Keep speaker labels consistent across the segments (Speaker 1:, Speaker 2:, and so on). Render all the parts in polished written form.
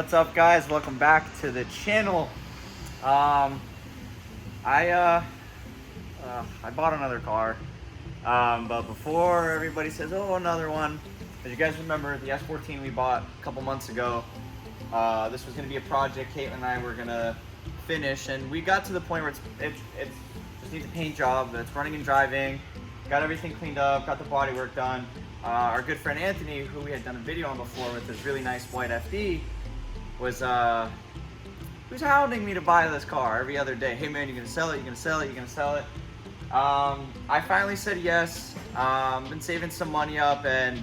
Speaker 1: What's up, guys? Welcome back to the channel. I bought another car, but before everybody says, oh, another one, as you guys remember, the S14 we bought a couple months ago, this was going to be a project Caitlin and I were going to finish, and we got to the point where it just needs a paint job. It's running and driving, got everything cleaned up, got the body work done. Our good friend Anthony, who we had done a video on before with his really nice white FD, was hounding me to buy this car every other day. Hey man, you gonna sell it? You gonna sell it? You gonna sell it? I finally said yes. Been saving some money up, and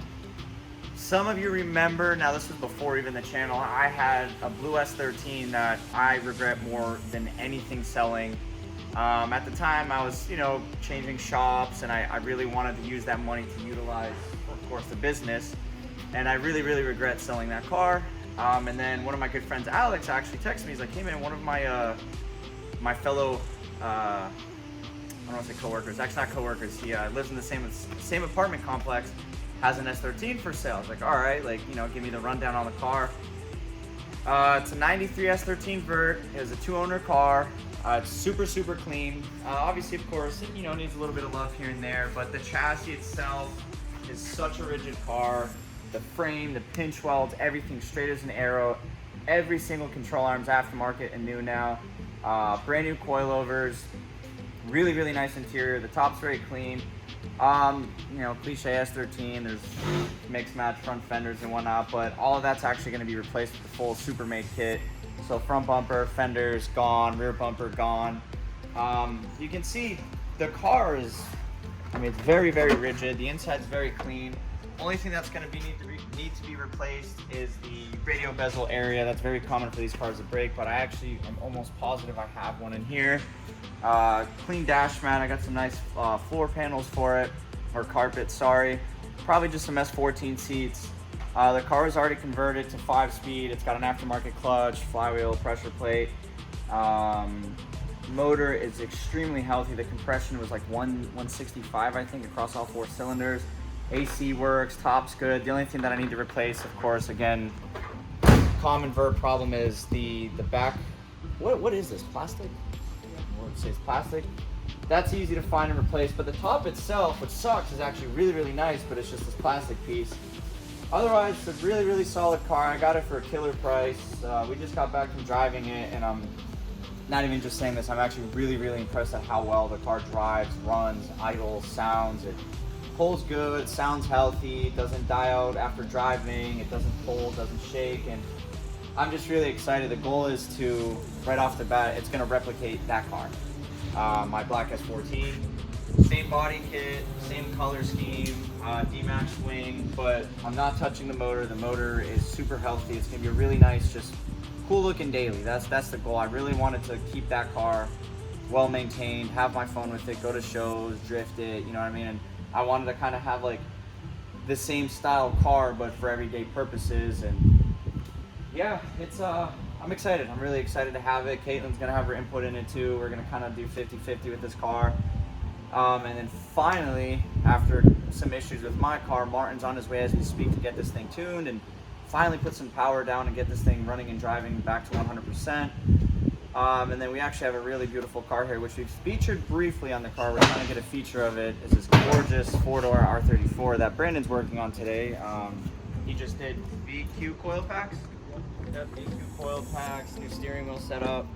Speaker 1: some of you remember, now this was before even the channel, I had a blue S13 that I regret more than anything selling. At the time I was, changing shops, and I really wanted to use that money to utilize, of course, the business, and I really regret selling that car. And then one of my good friends, Alex, actually texted me. He's like, hey man, one of my my fellow, I don't want to say coworkers, actually not coworkers, he lives in the same apartment complex, has an S13 for sale. I was like, all right, give me the rundown on the car. It's a 93 S13 Vert. It was a 2-owner car. It's super clean. Obviously, of course, it needs a little bit of love here and there, but the chassis itself is such a rigid car. The frame, the pinch welds, everything straight as an arrow. Every single control arm's aftermarket and new now. Brand new coilovers. Really nice interior. The top's very clean. Cliche S13. There's mix match front fenders and whatnot, but all of that's actually going to be replaced with the full Supermade kit. So front bumper, fenders gone, rear bumper gone. You can see the car is, it's very rigid. The inside's very clean. Only thing that's going to need to be replaced is the radio bezel area. That's very common for these cars to break, but I actually am almost positive I have one in here. Clean dash mat. I got some nice floor panels for it, or carpet, sorry. Probably just some S14 seats. The car is already converted to 5-speed. It's got an aftermarket clutch, flywheel, pressure plate. Motor is extremely healthy. The compression was like 165, I think, across all 4 cylinders. AC works, top's good. The only thing that I need to replace, of course, again, common Vert problem is the back. What is this, plastic? What would say it's plastic? That's easy to find and replace, but the top itself, which sucks, is actually really nice, but it's just this plastic piece. Otherwise, it's a really solid car. I got it for a killer price. We just got back from driving it, and I'm not even just saying this, I'm actually really impressed at how well the car drives, runs, idles, sounds. It pulls good, sounds healthy, doesn't die out after driving, it doesn't pull, doesn't shake, and I'm just really excited. The goal is to, right off the bat, it's going to replicate that car. My black S14, same body kit, same color scheme, D-match wing, but I'm not touching the motor. The motor is super healthy. It's going to be a really nice, just cool looking daily. That's the goal. I really wanted to keep that car well maintained, have my fun with it, go to shows, drift it, you know what I mean? And I wanted to kind of have like the same style car, but for everyday purposes. And yeah, it's I'm excited. I'm really excited to have it. Caitlin's gonna have her input in it too. We're gonna kind of do 50-50 with this car. And then finally, after some issues with my car, Martin's on his way as we speak to get this thing tuned and finally put some power down and get this thing running and driving back to 100%. And then we actually have a really beautiful car here, which we've featured briefly on the car. We're trying to get a feature of it. It's this gorgeous 4-door R34 that Brandon's working on today. He just did VQ coil packs. Yep, VQ coil packs, new steering wheel setup.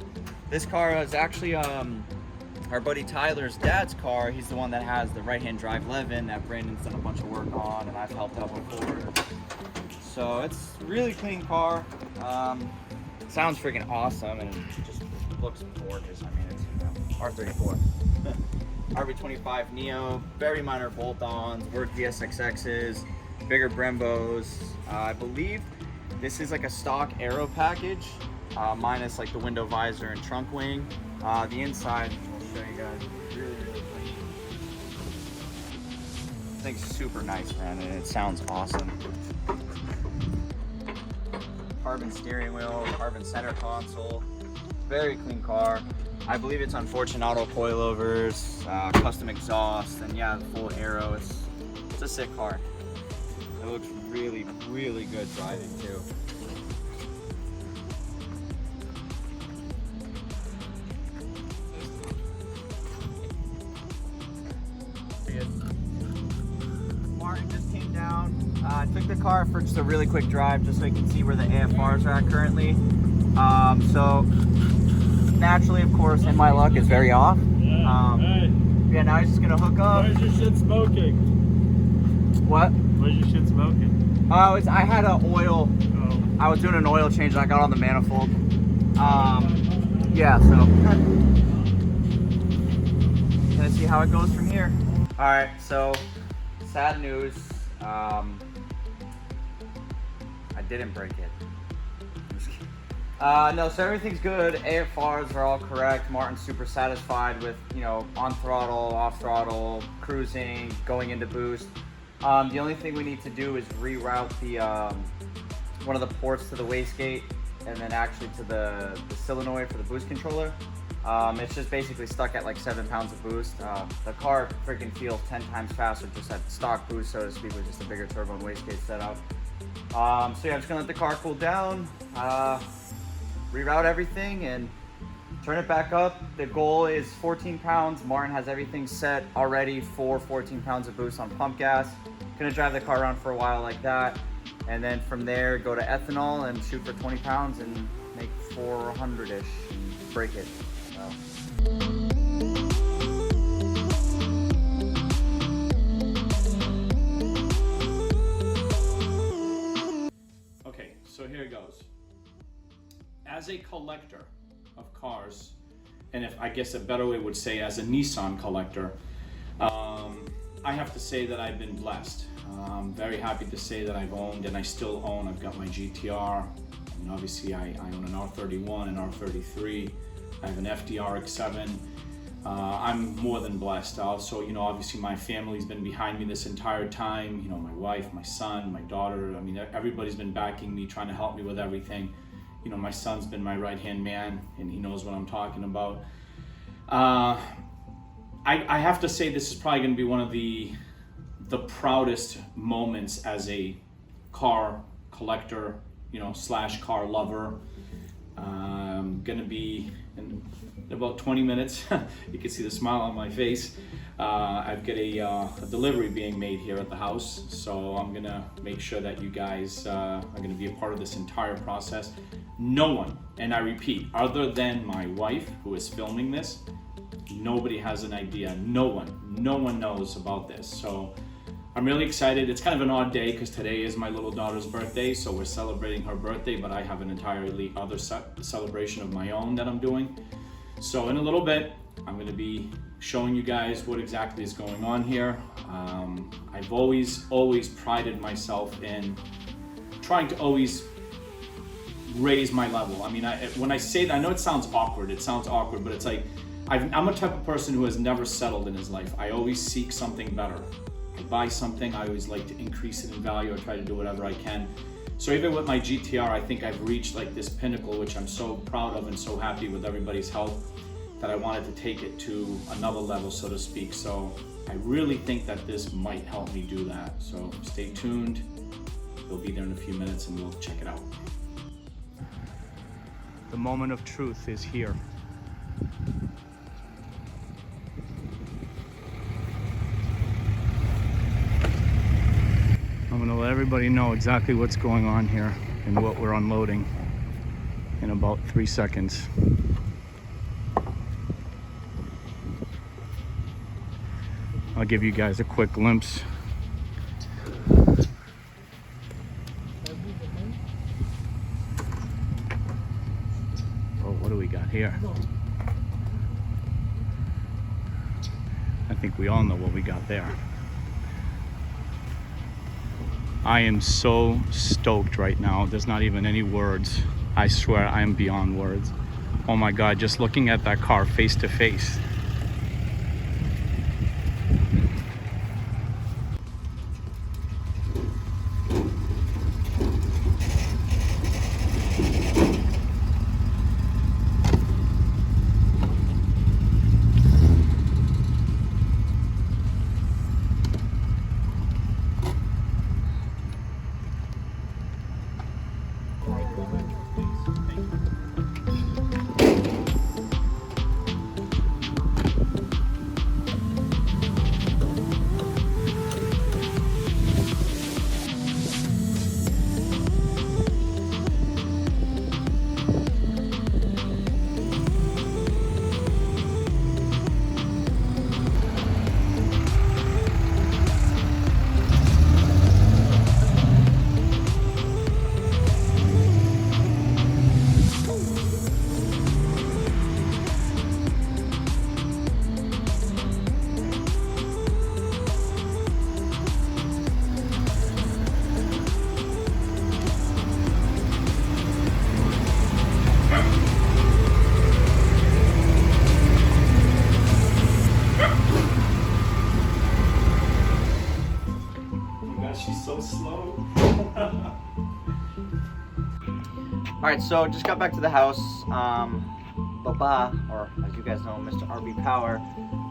Speaker 1: This car is actually our buddy Tyler's dad's car. He's the one that has the right-hand drive Levin that Brandon's done a bunch of work on, and I've helped out before. So it's a really clean car. Sounds freaking awesome, and it just looks gorgeous. It's R34. RB25 Neo, very minor bolt-ons, work VSXXs, bigger Brembos. I believe this is like a stock aero package, minus like the window visor and trunk wing. The inside, I'll show you guys, really clean. I think super nice, man, and it sounds awesome. Carbon steering wheel, carbon center console, very clean car. I believe it's on Fortune Auto coilovers, custom exhaust, and yeah, full aero. It's a sick car. It looks really good driving too. car for just a really quick drive, just so you can see where the AFRs are at currently. So naturally, of course, in my luck, it's very off. Yeah, now he's just gonna hook up.
Speaker 2: Why is your shit smoking?
Speaker 1: What?
Speaker 2: Why is your shit smoking?
Speaker 1: I had an oil.
Speaker 2: Oh.
Speaker 1: I was doing an oil change and I got on the manifold. Yeah, so gonna see how it goes from here. All right, so sad news. I didn't break it. I'm just kidding. No, so everything's good. AFRs are all correct. Martin's super satisfied with, you know, on throttle, off throttle, cruising, going into boost. The only thing we need to do is reroute the one of the ports to the wastegate, and then actually to the solenoid for the boost controller. It's just basically stuck at like 7 pounds of boost. The car freaking feels 10 times faster just at stock boost, so to speak, with just a bigger turbo and wastegate setup. So yeah, I'm just gonna let the car cool down, reroute everything, and turn it back up. The goal is 14 pounds. Martin has everything set already for 14 pounds of boost on pump gas. Gonna drive the car around for a while like that, and then from there go to ethanol and shoot for 20 pounds and make 400-ish and break it. So.
Speaker 2: Okay, so here it goes. As a collector of cars, and if I guess a better way would say as a Nissan collector, I have to say that I've been blessed. I'm very happy to say that I've owned, and I still own. I've got my GTR, and obviously I own an R31 and R33. I have an FDRX7. I'm more than blessed. Also, you know, obviously my family's been behind me this entire time. You know, my wife, my son, my daughter. I mean, everybody's been backing me, trying to help me with everything. You know, my son's been my right-hand man, and he knows what I'm talking about. I have to say this is probably going to be one of the proudest moments as a car collector, you know, / car lover. Gonna be in about 20 minutes. You can see the smile on my face. I've got a delivery being made here at the house, so I'm gonna make sure that you guys are gonna be a part of this entire process. No one, and I repeat, other than my wife who is filming this, nobody has an idea. No one knows about this. So I'm really excited. It's kind of an odd day because today is my little daughter's birthday, so we're celebrating her birthday, but I have an entirely other celebration of my own that I'm doing. So in a little bit, I'm going to be showing you guys what exactly is going on here. I've always prided myself in trying to always raise my level. I mean, when I say that, I know it sounds awkward, but it's like, I'm a type of person who has never settled in his life. I always seek something better. I buy something, I always like to increase it in value. I try to do whatever I can. So even with my GTR, I think I've reached like this pinnacle, which I'm so proud of and so happy with everybody's help, that I wanted to take it to another level, so to speak. So I really think that this might help me do that. So stay tuned. We'll be there in a few minutes and we'll check it out. The moment of truth is here. I'm gonna let everybody know exactly what's going on here and what we're unloading in about 3 seconds. I'll give you guys a quick glimpse. Oh, what do we got here? I think we all know what we got there. I am so stoked right now. There's not even any words. I swear I am beyond words. Oh my God, just looking at that car face to face.
Speaker 1: right, so just got back to the house. Baba, or as you guys know, Mr. RB Power,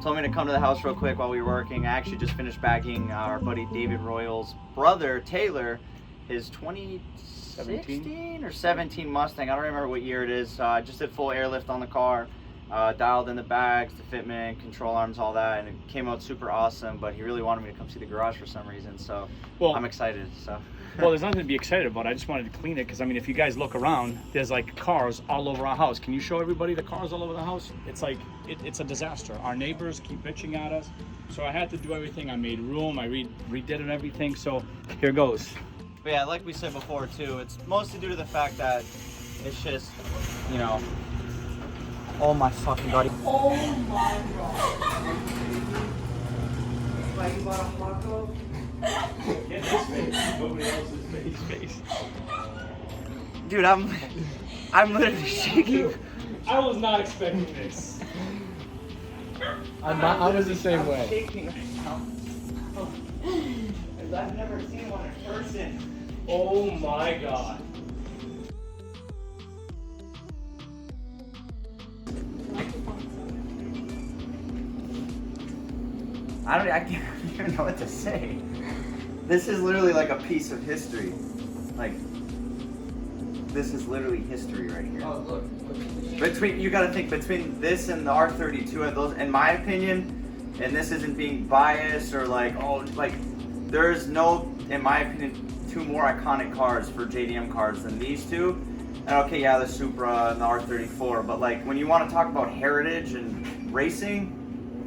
Speaker 1: told me to come to the house real quick while we were working. I actually just finished bagging our buddy David Royal's brother, Taylor, his 2016 or 17 Mustang. I don't remember what year it is. Just did full airlift on the car, dialed in the bags, the fitment, control arms, all that, and it came out super awesome. But he really wanted me to come see the garage for some reason, so I'm excited. So.
Speaker 3: Well, there's nothing to be excited about. I just wanted to clean it because, I mean, if you guys look around, there's like cars all over our house. Can you show everybody the cars all over the house? It's like, it's a disaster. Our neighbors keep bitching at us. So I had to do everything. I made room, I redid it and everything. So here goes.
Speaker 1: But yeah, like we said before too, it's mostly due to the fact that it's just, you know, oh my fucking god.
Speaker 4: Oh my god.
Speaker 1: Like you bought a Hako?
Speaker 3: Get his face. Nobody else's face.
Speaker 1: Dude, I'm literally shaking.
Speaker 3: I was not expecting this.
Speaker 5: I was the same way.
Speaker 1: I'm shaking right now. Because I've never seen one in person.
Speaker 3: Oh my god.
Speaker 1: I can't even know what to say. This is literally like a piece of history. Like, this is literally history right here.
Speaker 5: Oh, look.
Speaker 1: You gotta think, between this and the R32 and those, in my opinion, and this isn't being biased or like, there's no, in my opinion, two more iconic cars for JDM cars than these two. And okay, yeah, the Supra and the R34, but like, when you want to talk about heritage and racing,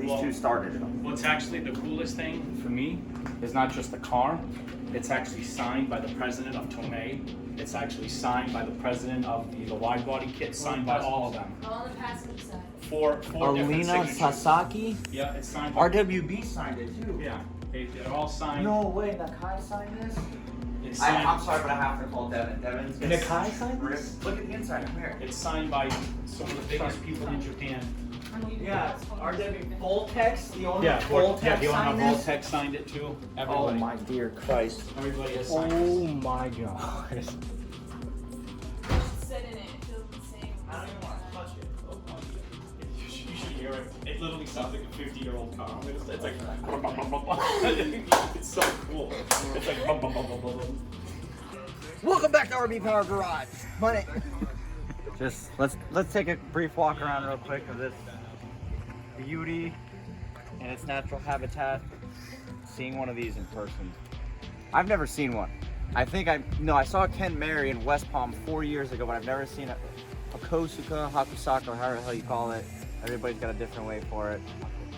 Speaker 1: these two started it.
Speaker 3: What's actually the coolest thing for me is not just the car, it's actually signed by the president of Tomei. It's actually signed by the president of the wide body kit, signed by all of them.
Speaker 4: On the passenger side.
Speaker 3: Four different
Speaker 1: Alina
Speaker 3: signatures.
Speaker 1: Sasaki?
Speaker 3: Yeah, it's signed by
Speaker 1: RWB signed it too.
Speaker 3: Yeah, they're all signed.
Speaker 1: No way, Nakai signed this?
Speaker 3: It's signed.
Speaker 1: I'm sorry, but I have to call Devin. Devin's gonna
Speaker 5: Nakai signed this?
Speaker 1: Look at the inside, come here.
Speaker 3: It's signed by some of the biggest people in Japan.
Speaker 1: Yeah, RW Voltex, the owner
Speaker 3: Yeah,
Speaker 1: of Voltex
Speaker 3: the owner
Speaker 1: signed
Speaker 3: of
Speaker 1: this?
Speaker 3: Voltex signed it too.
Speaker 1: Oh
Speaker 3: Everybody,
Speaker 1: my dear Christ.
Speaker 3: everybody has signed
Speaker 5: Oh
Speaker 3: this.
Speaker 5: my god.
Speaker 4: Sit in it. It feels the same.
Speaker 1: I don't even want to touch it.
Speaker 3: You should hear it. It literally sounds like a 50-year-old car. It's like, it's so cool. It's like,
Speaker 1: Welcome back to RB Power Garage. Money. Just let's take a brief walk around real quick of this beauty and its natural habitat. Seeing one of these in person. I've never seen one. I saw Ken Mary in West Palm 4 years ago, but I've never seen a Hakosuka, Hakosuka, or however the hell you call it. Everybody's got a different way for it.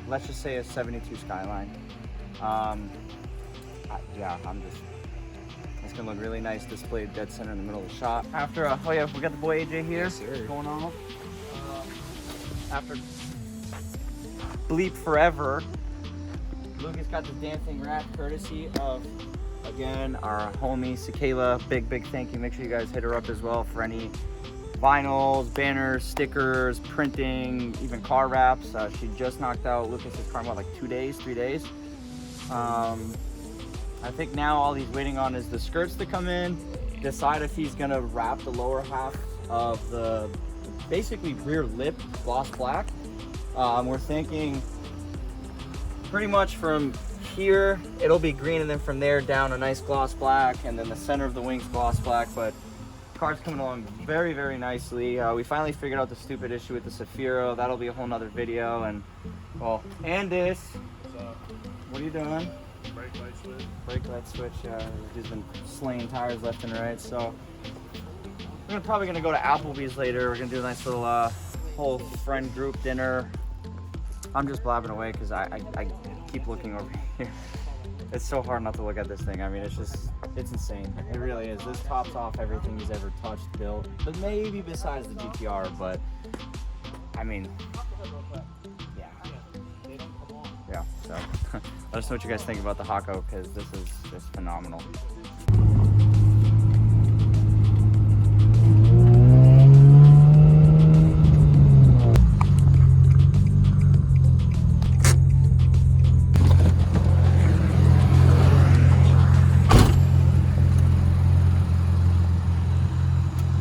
Speaker 1: Let's just say a 72 Skyline. It's gonna look really nice displayed dead center in the middle of the shot. After, oh yeah, we got the boy AJ here.
Speaker 5: Yes, sir.
Speaker 1: Going on. After Bleep Forever, Lucas got the dancing rat courtesy of, again, our homie Sakela. Big thank you. Make sure you guys hit her up as well for any vinyls, banners, stickers, printing, even car wraps. She just knocked out Lucas's car in what, like 3 days. I think now all he's waiting on is the skirts to come in, decide if he's gonna wrap the lower half of the basically rear lip gloss black. We're thinking pretty much from here it'll be green, and then from there down a nice gloss black, and then the center of the wings gloss black. But car's coming along very nicely. We finally figured out the stupid issue with the Safiro. That'll be a whole nother video. And well, Andis, what are you doing? Brake light switch. He's been slaying tires left and right. So we're probably gonna go to Applebee's later. We're gonna do a nice little whole friend group dinner. I'm just blabbing away because I keep looking over here. It's so hard not to look at this thing. I mean, it's insane. It really is. This tops off everything he's ever touched, built, but maybe besides the GTR. But I mean, yeah. So let us know what you guys think about the Hako, because this is just phenomenal.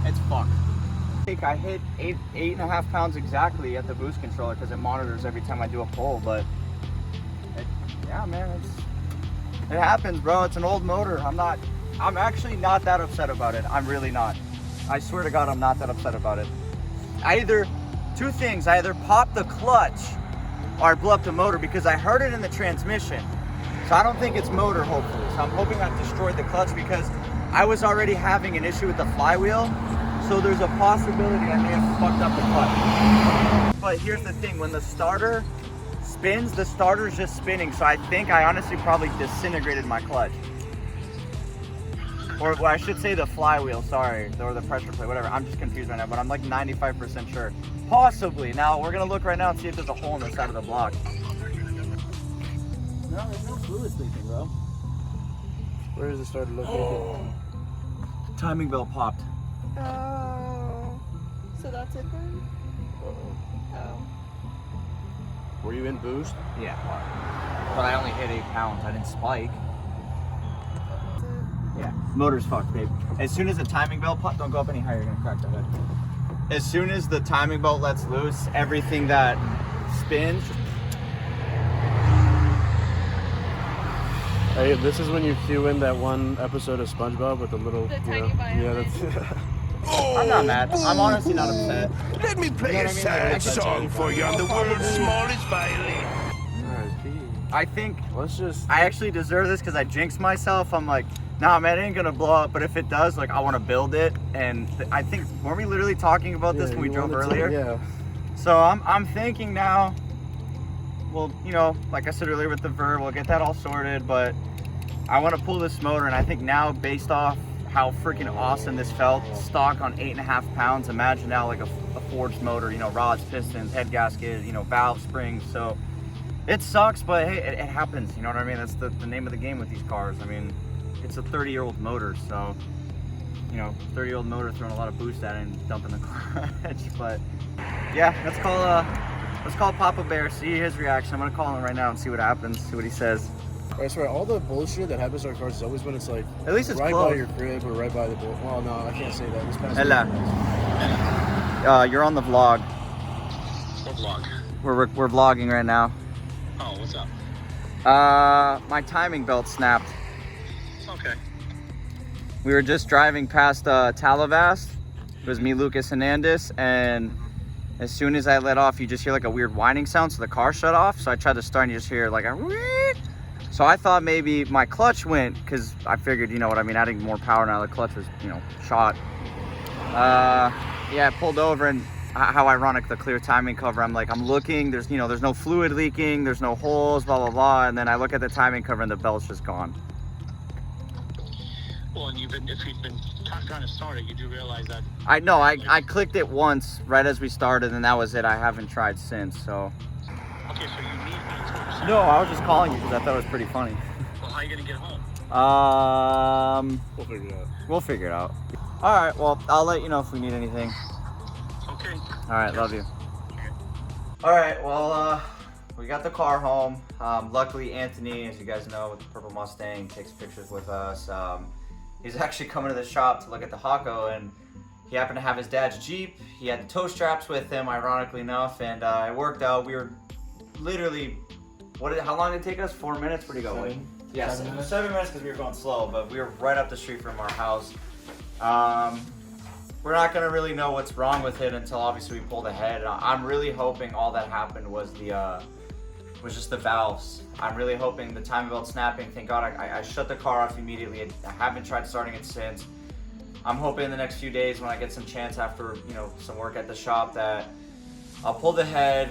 Speaker 1: It's fucked. think I hit 8.5 pounds exactly at the boost controller because it monitors every time I do a pull. But yeah, man, it happens, bro. It's an old motor. I'm actually not that upset about it. I'm really not. I swear to God, I'm not that upset about it. Two things. I either pop the clutch or I blow up the motor because I heard it in the transmission. So I don't think it's motor, hopefully. So I'm hoping I've destroyed the clutch because I was already having an issue with the flywheel. So there's a possibility I may have fucked up the clutch. But here's the thing, when the starter spins, the starter's just spinning. So I think I honestly probably disintegrated my clutch. Or well, I should say the flywheel, sorry, or the pressure plate, whatever. I'm just confused right now, but I'm like 95% sure. Possibly. Now, we're gonna look right now and see if there's a hole in the side of the block. No, there's no fluid leaking, bro.
Speaker 5: Where does it start located?
Speaker 1: Timing belt popped.
Speaker 6: Oh. So that's it then? Oh.
Speaker 5: Were you in boost?
Speaker 1: Yeah. But I only hit 8 pounds. I didn't spike. Yeah. Motor's fucked, babe. As soon as the timing belt don't go up any higher, you're gonna crack the hood. As soon as the timing belt lets loose, everything that spins.
Speaker 5: Hey, this is when you cue in that one episode of SpongeBob with the little.
Speaker 6: The tiny violin.
Speaker 5: Yeah, that's.
Speaker 1: I'm not mad. I'm honestly not upset.
Speaker 7: Let me play
Speaker 1: You know
Speaker 7: a
Speaker 1: what I mean?
Speaker 7: sad
Speaker 1: Like,
Speaker 7: song for you on the world's smallest violin.
Speaker 1: I think
Speaker 5: Let's just.
Speaker 1: I actually deserve this because I jinxed myself. I'm like, nah, man, it ain't gonna blow up. But if it does, like, I want to build it. And I think, weren't we literally talking about this when we drove earlier?
Speaker 5: Yeah.
Speaker 1: So I'm thinking now, well, you know, like I said earlier with the Verb, we'll get that all sorted. But I want to pull this motor, and I think now, based off how freaking awesome this felt, stock on 8.5 pounds, imagine now like a forged motor, you know, rods, pistons, head gasket, you know, valve springs. So it sucks, but hey, it happens. You know what I mean? That's the name of the game with these cars. I mean, it's a 30-year-old motor, so, you know, 30-year-old motor throwing a lot of boost at it and dumping the clutch. But yeah, let's call Papa Bear, see his reaction. I'm gonna call him right now and see what happens, see what he says.
Speaker 5: I swear, all the bullshit that happens to our cars is always when it's like.
Speaker 1: At least it's
Speaker 5: right
Speaker 1: close.
Speaker 5: by your crib or right by the bull. Well, no, I can't say that. This past
Speaker 1: Ella. You're on the vlog.
Speaker 7: What vlog?
Speaker 1: We're vlogging right now.
Speaker 7: Oh, what's up?
Speaker 1: My timing belt snapped.
Speaker 7: Okay.
Speaker 1: We were just driving past Talavast. It was me, Lucas Hernandez, and as soon as I let off, you just hear like a weird whining sound, so the car shut off. So I tried to start and you just hear like a wheet. So I thought maybe my clutch went, because I figured, you know what I mean, adding more power now, the clutch was, you know, shot. Yeah, I pulled over, and how ironic, the clear timing cover. I'm looking, there's no fluid leaking, there's no holes, blah, blah, blah. And then I look at the timing cover and the belt's just gone.
Speaker 7: Well, and if you've been trying to start it, you do realize that.
Speaker 1: I know, I clicked it once right as we started, and that was it. I haven't tried since, so.
Speaker 7: Okay, so you need me to.
Speaker 1: No, I was just calling you because I thought it was pretty funny.
Speaker 7: Well, how are you gonna get home?
Speaker 5: We'll figure it out.
Speaker 1: We'll figure it out. All right, well, I'll let you know if we need anything.
Speaker 7: Okay.
Speaker 1: All right, love you. All right, well, we got the car home. Luckily, Anthony, as you guys know, with the purple Mustang, takes pictures with us. He's actually coming to the shop to look at the Hako, and he happened to have his dad's Jeep. He had the tow straps with him, ironically enough, and it worked out. We were literally, how long did it take us? 4 minutes? Where'd he go?
Speaker 5: 7.
Speaker 1: Yeah, 7 minutes because we were going slow, but we were right up the street from our house. We're not gonna really know what's wrong with it until obviously we pulled ahead. I'm really hoping all that happened was just the valves. I'm really hoping the timing belt snapping. Thank God I shut the car off immediately. I haven't tried starting it since. I'm hoping in the next few days when I get some chance after, you know, some work at the shop that I'll pull the head.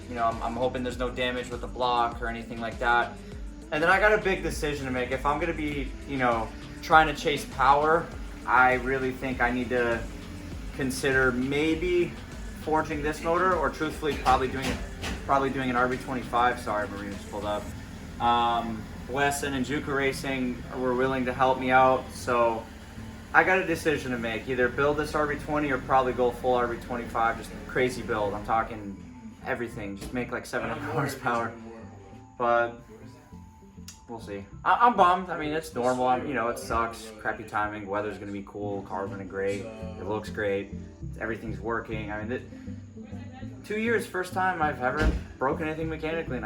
Speaker 1: You know, I'm hoping there's no damage with the block or anything like that. And then I got a big decision to make. If I'm gonna be, you know, trying to chase power, I really think I need to consider maybe forging this motor, or truthfully probably doing an RB25. Sorry, Marina just pulled up. Wes and Juka Racing were willing to help me out, so I got a decision to make. Either build this RB20 or probably go full RB25, just crazy build. I'm talking everything, just make like 700 horsepower. But we'll see. I'm bummed. I mean, it's normal. It sucks. Crappy timing. Weather's gonna be cool. Car's gonna be great. It looks great. Everything's working. I mean, 2 years, first time I've ever broken anything mechanically, and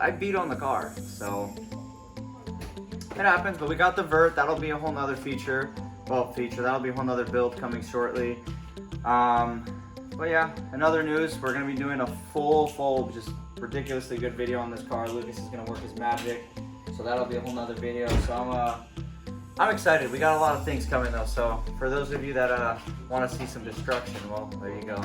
Speaker 1: I beat on the car. So it happens. But we got the vert. That'll be a whole nother feature. That'll be a whole nother build coming shortly. But yeah, in other news, we're gonna be doing a full, just ridiculously good video on this car. Lucas is gonna work his magic, so that'll be a whole nother video. So I'm excited. We got a lot of things coming though. So for those of you that want to see some destruction, well, there you go.